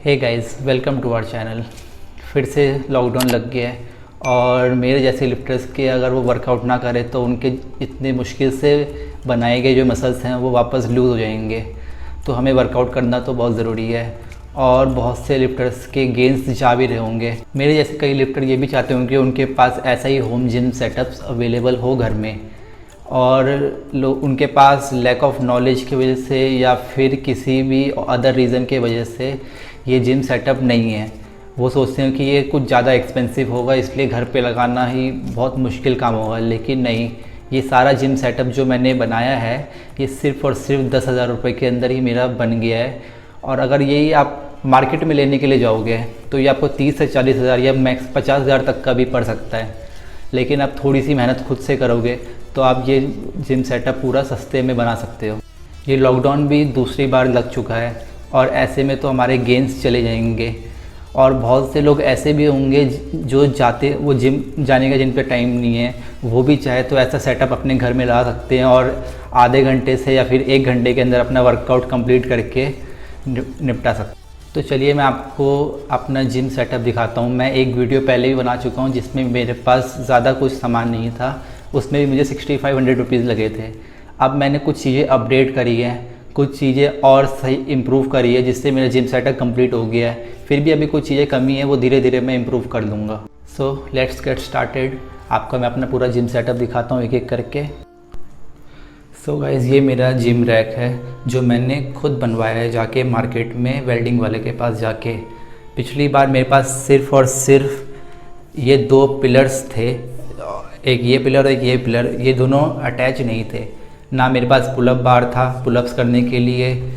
Hey guys, welcome to our channel. फिर से lockdown लग गया है और मेरे जैसे लिफ्टर्स के अगर वो वर्कआउट ना करें तो उनके इतने मुश्किल से बनाए गए जो मसल्स हैं वो वापस लूज़ हो जाएंगे। तो हमें वर्कआउट करना तो बहुत ज़रूरी है और बहुत से लिफ्टर्स के गेंस जा भी रहे होंगे। मेरे जैसे कई लिफ्टर ये भी चाहते होंगे कि उनके पास ऐसा ही होम जिम सेटअप्स अवेलेबल हो घर में, और लोग उनके पास लैक ऑफ नॉलेज की वजह से या फिर किसी भी अदर रीज़न के वजह से ये जिम सेटअप नहीं है। वो सोचते हैं कि ये कुछ ज़्यादा एक्सपेंसिव होगा इसलिए घर पे लगाना ही बहुत मुश्किल काम होगा, लेकिन नहीं, ये सारा जिम सेटअप जो मैंने बनाया है ये सिर्फ़ और सिर्फ 10,000 रुपये के अंदर ही मेरा बन गया है। और अगर यही आप मार्केट में लेने के लिए जाओगे तो ये आपको 30 से 40 हज़ार या मैक्स 50,000 तक का भी पड़ सकता है। लेकिन आप थोड़ी सी मेहनत खुद से करोगे तो आप ये जिम सेटअप पूरा सस्ते में बना सकते हो। ये लॉकडाउन भी दूसरी बार लग चुका है और ऐसे में तो हमारे गेंस चले जाएंगे। और बहुत से लोग ऐसे भी होंगे जो वो जिम जाने का जिन पे टाइम नहीं है, वो भी चाहे तो ऐसा सेटअप अपने घर में ला सकते हैं और आधे घंटे से या फिर 1 घंटे के अंदर अपना वर्कआउट कंप्लीट करके निपटा सकते। तो चलिए मैं आपको अपना जिम सेटअप दिखाता हूँ। मैं एक वीडियो पहले भी बना चुका हूँ जिसमें मेरे पास ज़्यादा कुछ सामान नहीं था, उसमें भी मुझे 6500 रुपीज़ लगे थे। अब मैंने कुछ चीज़ें अपडेट करी हैं, कुछ चीज़ें और सही इम्प्रूव करी है जिससे मेरा जिम सेटअप कंप्लीट हो गया है। फिर भी अभी कुछ चीज़ें कमी है, वो धीरे धीरे मैं इम्प्रूव कर लूँगा। So let's get started. आपको मैं अपना पूरा जिम सेटअप दिखाता हूँ एक एक करके। सो गाइज़, ये मेरा जिम रैक है जो मैंने खुद बनवाया है जाके मार्केट में वेल्डिंग वाले के पास जाके। पिछली बार मेरे पास सिर्फ़ और सिर्फ ये 2 पिलर्स थे, एक ये पिलर और एक ये पिलर, ये दोनों अटैच नहीं थे। ना मेरे पास पुलअप बार था पुलअप्स करने के लिए,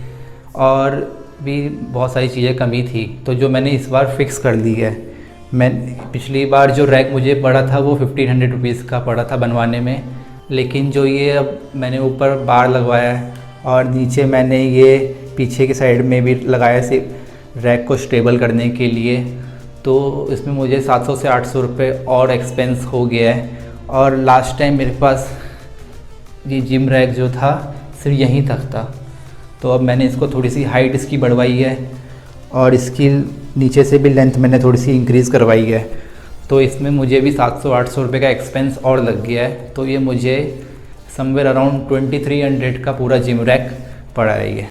और भी बहुत सारी चीज़ें कमी थी तो जो मैंने इस बार फिक्स कर ली है। मैं पिछली बार जो रैक मुझे पड़ा था वो 1500 रुपीज़ का पड़ा था बनवाने में, लेकिन जो ये अब मैंने ऊपर बार लगवाया है और नीचे मैंने ये पीछे की साइड में भी लगाया सिर्फ रैक को स्टेबल करने के लिए, तो इसमें मुझे 700 से 800 रुपये और एक्सपेंस हो गया है। और लास्ट टाइम मेरे पास ये जिम रैक जो था सिर्फ यहीं तक था, तो अब मैंने इसको थोड़ी सी हाइट इसकी बढ़वाई है और इसकी नीचे से भी लेंथ मैंने थोड़ी सी इंक्रीज़ करवाई है। तो इसमें मुझे भी 700-800 रुपये का एक्सपेंस और लग गया है। तो ये मुझे समवेयर अराउंड 2300 का पूरा जिम रैक पड़ा है।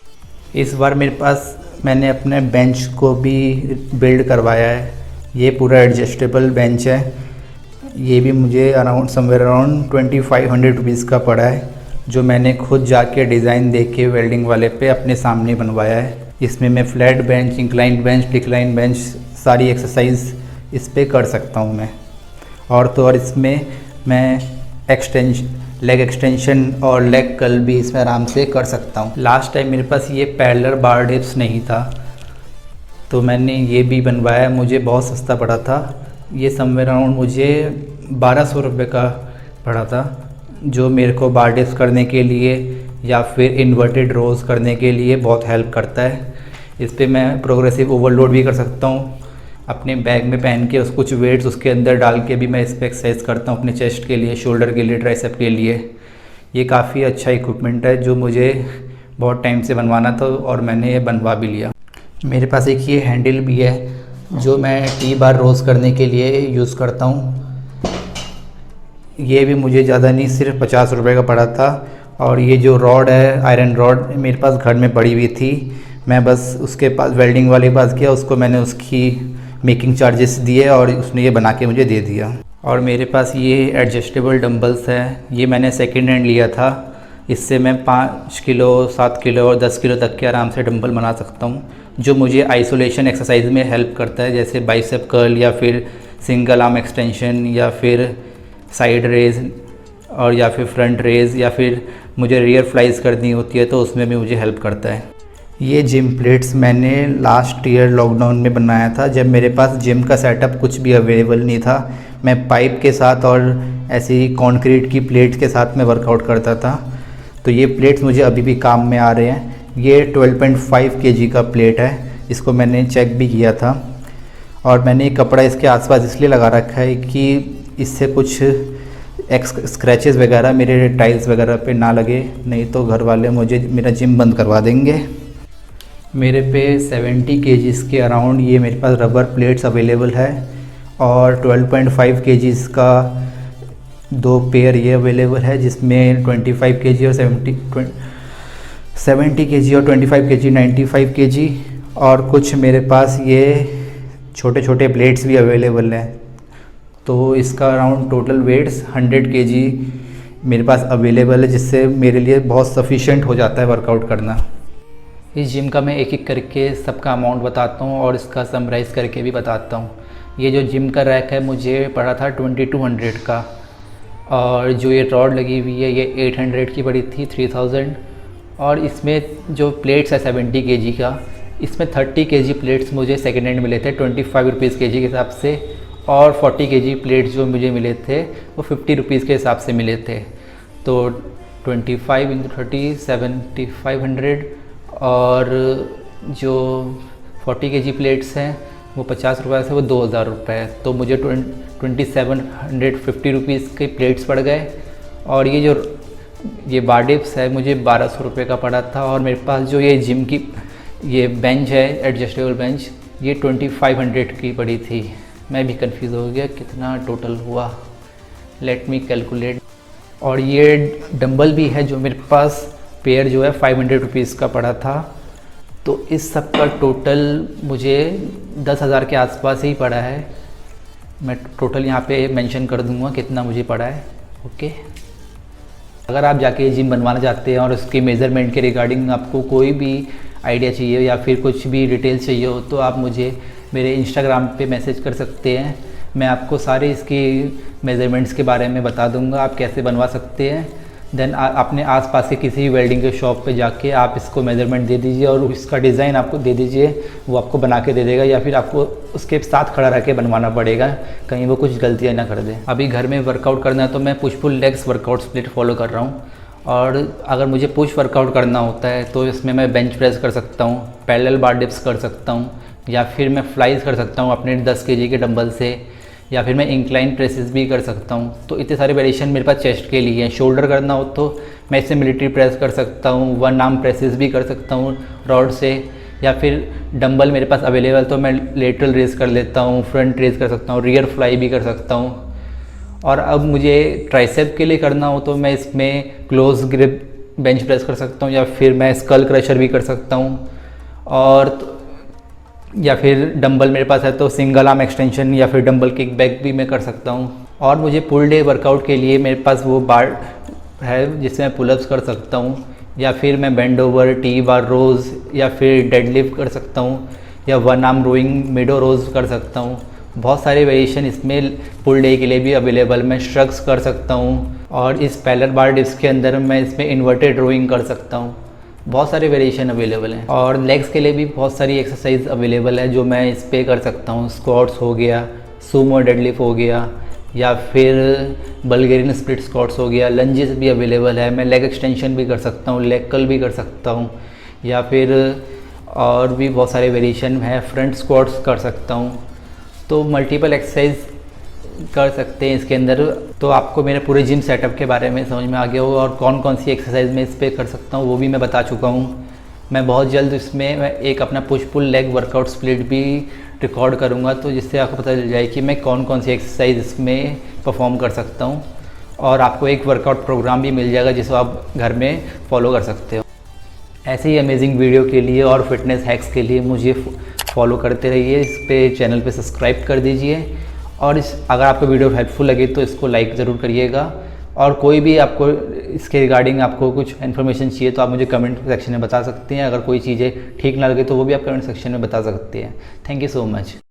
इस बार मेरे पास मैंने अपने बेंच को भी बिल्ड करवाया है। ये पूरा एडजस्टेबल बेंच है, ये भी मुझे समवेयर अराउंड 2500 रुपीज़ का पड़ा है, जो मैंने खुद जाके डिज़ाइन देख के वेल्डिंग वाले पे अपने सामने बनवाया है। इसमें मैं flat bench, incline bench, decline bench सारी एक्सरसाइज इस पे कर सकता हूँ मैं। और तो और इसमें मैं लेग एक्सटेंशन और लेग कर्ल भी इसमें आराम से कर सकता हूँ। लास्ट टाइम मेरे पास ये पैरेलल बार डिप्स नहीं था तो मैंने ये भी बनवाया, मुझे बहुत सस्ता पड़ा था। ये समवेयर अराउंड मुझे 1200 रुपये का पड़ा था, जो मेरे को बार डिप्स करने के लिए या फिर इन्वर्टेड रोज करने के लिए बहुत हेल्प करता है। इस पर मैं प्रोग्रेसिव ओवरलोड भी कर सकता हूँ, अपने बैग में पहन के कुछ वेट्स उसके अंदर डाल के भी मैं इस पर एक्सरसाइज करता हूँ अपने चेस्ट के लिए, शोल्डर के लिए, ट्राइसेप के लिए। ये काफ़ी अच्छा इक्विपमेंट है जो मुझे बहुत टाइम से बनवाना था और मैंने ये बनवा भी लिया। मेरे पास एक ये हैंडल भी है जो मैं टी बार रोज़ करने के लिए यूज़ करता हूँ। ये भी मुझे ज़्यादा नहीं, सिर्फ 50 रुपये का पड़ा था। और ये जो रॉड है, आयरन रॉड, मेरे पास घर में पड़ी हुई थी, मैं बस उसके पास वेल्डिंग वाले के पास गया, उसको मैंने उसकी मेकिंग चार्जेस दिए और उसने ये बना के मुझे दे दिया। और मेरे पास ये एडजस्टेबल डंबल्स है, ये मैंने सेकेंड हैंड लिया था। इससे मैं 5 किलो, 7 किलो और 10 किलो तक के आराम से डंबल बना सकता हूँ, जो मुझे आइसोलेशन एक्सरसाइज में हेल्प करता है, जैसे बाइसेप कर्ल या फिर सिंगल आर्म एक्सटेंशन या फिर साइड रेज और या फिर फ्रंट रेज, या फिर मुझे रियर फ्लाइज करनी होती है तो उसमें भी मुझे हेल्प करता है। ये जिम प्लेट्स मैंने लास्ट ईयर लॉकडाउन में बनाया था, जब मेरे पास जिम का सेटअप कुछ भी अवेलेबल नहीं था। मैं पाइप के साथ और ऐसी कंक्रीट की प्लेट के साथ में वर्कआउट करता था, तो ये प्लेट्स मुझे अभी भी काम में आ रहे हैं। ये 12.5 kg का प्लेट है, इसको मैंने चेक भी किया था। और मैंने कपड़ा इसके आसपास इसलिए लगा रखा है कि इससे कुछ स्क्रैचेस वगैरह मेरे टाइल्स वगैरह पे ना लगे, नहीं तो घर वाले मुझे मेरा जिम बंद करवा देंगे। मेरे पे 70 केजीज़ के अराउंड ये मेरे पास रबर प्लेट्स अवेलेबल है और 12.5 केजीज़ का 2 पेयर ये अवेलेबल है, जिसमें 25 केजी और 70 केजी और 25 केजी 95 केजी, और कुछ मेरे पास ये छोटे छोटे प्लेट्स भी अवेलेबल हैं। तो इसका अराउंड टोटल वेट्स 100 केजी मेरे पास अवेलेबल है, जिससे मेरे लिए बहुत सफिशिएंट हो जाता है वर्कआउट करना। इस जिम का मैं एक एक करके सबका अमाउंट बताता हूँ और इसका समराइज़ करके भी बताता हूँ। ये जो जिम का रैक है मुझे पड़ा था 2200 का, और जो ये रॉड लगी हुई है ये 800 की पड़ी थी 3000, और इसमें जो प्लेट्स है 70 केजी का, इसमें 30 केजी प्लेट्स मुझे सेकेंड हैंड मिले थे 25 रुपीज़ केजी के हिसाब से, और 40 केजी प्लेट्स जो मुझे मिले थे वो 50 रुपीज़ के हिसाब से मिले थे। तो 25 × 30 7500, और जो 40 केजी प्लेट्स हैं वो 50 रुपये से वो 2000 रुपये, तो मुझे 2750 रुपीज़ के प्लेट्स पड़ गए। और ये बार डिप्स है मुझे 1200 रुपये का पड़ा था, और मेरे पास जो ये जिम की ये बेंच है एडजस्टेबल बेंच, ये 2500 की पड़ी थी। मैं भी कंफ्यूज हो गया कितना टोटल हुआ, लेट मी कैलकुलेट। और ये डंबल भी है जो मेरे पास पेयर जो है 500 रुपीज़ का पड़ा था। तो इस सब का टोटल मुझे 10,000 के आसपास ही पड़ा है। मैं टोटल यहाँ पे मेंशन कर दूँगा कितना मुझे पड़ा है। ओके, अगर आप जाके जिम बनवाना चाहते हैं और उसके मेज़रमेंट के रिगार्डिंग आपको कोई भी आइडिया चाहिए या फिर कुछ भी डिटेल्स चाहिए हो, तो आप मुझे मेरे इंस्टाग्राम पे मैसेज कर सकते हैं। मैं आपको सारे इसकी मेज़रमेंट्स के बारे में बता दूंगा, आप कैसे बनवा सकते हैं। देन अपने आसपास के किसी भी वेल्डिंग के शॉप पे जाके आप इसको मेज़रमेंट दे दीजिए और इसका डिज़ाइन आपको दे दीजिए, वो आपको बना के दे देगा, या फिर आपको उसके साथ खड़ा रह के बनवाना पड़ेगा, कहीं वो कुछ गलतियाँ ना कर दे। अभी घर में वर्कआउट करना है तो मैं push pull legs workout split follow कर रहा हूँ, और अगर मुझे पुश वर्कआउट करना होता है तो इसमें मैं बेंच प्रेस कर सकता हूँ, पैरेलल बार डिप्स कर सकता हूँ, या फिर मैं फ्लाइज कर सकता हूँ अपने 10 केजी के डंबल से, या फिर मैं इंक्लाइन प्रेसेस भी कर सकता हूँ। तो इतने सारे वेरिएशन मेरे पास चेस्ट के लिए हैं। शोल्डर करना हो तो मैं इससे मिलिट्री प्रेस कर सकता हूँ, वन आर्म प्रेसेस भी कर सकता हूँ रॉड से, या फिर डंबल मेरे पास अवेलेबल तो मैं लेटरल रेस कर लेता हूँ, फ्रंट रेस कर सकता हूँ, रियर फ्लाई भी कर सकता हूँ। और अब मुझे ट्राइसेप के लिए करना हो तो मैं इसमें क्लोज ग्रिप बेंच प्रेस कर सकता हूँ, या फिर मैं स्कल क्रशर भी कर सकता हूँ, और या फिर डंबल मेरे पास है तो सिंगल आर्म एक्सटेंशन या फिर डंबल किक बैक भी मैं कर सकता हूँ। और मुझे पुल डे वर्कआउट के लिए मेरे पास वो बार है जिससे मैं पुलअप्स कर सकता हूँ, या फिर मैं बेंड ओवर, टी बार रोज़, या फिर डेडलिफ्ट कर सकता हूँ, या वन आर्म रोइंग मिडो रोज़ कर सकता हूँ। बहुत सारे वेरिएशन इसमें पुल डे के लिए भी अवेलेबल। मैं श्रग्स कर सकता हूँ, और इस पैरेलल बार डिप्स के अंदर मैं इसमें इन्वर्टेड रोइंग कर सकता हूँ। बहुत सारे वेरिएशन अवेलेबल हैं। और लेग्स के लिए भी बहुत सारी एक्सरसाइज अवेलेबल है जो मैं इस पर कर सकता हूँ। स्क्वाट्स हो गया, सूमो डेडलिफ्ट हो गया, या फिर बल्गेरियन स्प्लिट स्क्वाट्स हो गया, लंजेस भी अवेलेबल है। मैं लेग एक्सटेंशन भी कर सकता हूँ, लेग कर्ल भी कर सकता हूँ, या फिर और भी बहुत सारे वेरिएशन है, फ्रंट स्क्वाट्स कर सकता हूँ। तो मल्टीपल एक्सरसाइज कर सकते हैं इसके अंदर। तो आपको मेरे पूरे जिम सेटअप के बारे में समझ में आ गया हो, और कौन कौन सी एक्सरसाइज मैं इस पर कर सकता हूँ वो भी मैं बता चुका हूँ। मैं बहुत जल्द इसमें मैं एक अपना push pull leg workout split भी रिकॉर्ड करूँगा, तो जिससे आपको पता चल जाए कि मैं कौन कौन सी एक्सरसाइज इसमें परफॉर्म कर सकता हूँ, और आपको एक वर्कआउट प्रोग्राम भी मिल जाएगा जिसको आप घर में फॉलो कर सकते हो। ऐसे ही अमेजिंग वीडियो के लिए और फिटनेस हैक्स के लिए मुझे फॉलो करते रहिए। इस पे चैनल पे सब्सक्राइब कर दीजिए, और अगर आपको वीडियो हेल्पफुल लगे तो इसको लाइक ज़रूर करिएगा। और कोई भी आपको इसके रिगार्डिंग आपको कुछ इन्फॉर्मेशन चाहिए तो आप मुझे कमेंट सेक्शन में बता सकते हैं। अगर कोई चीज़ें ठीक ना लगे तो वो भी आप कमेंट सेक्शन में बता सकते हैं। Thank you so much.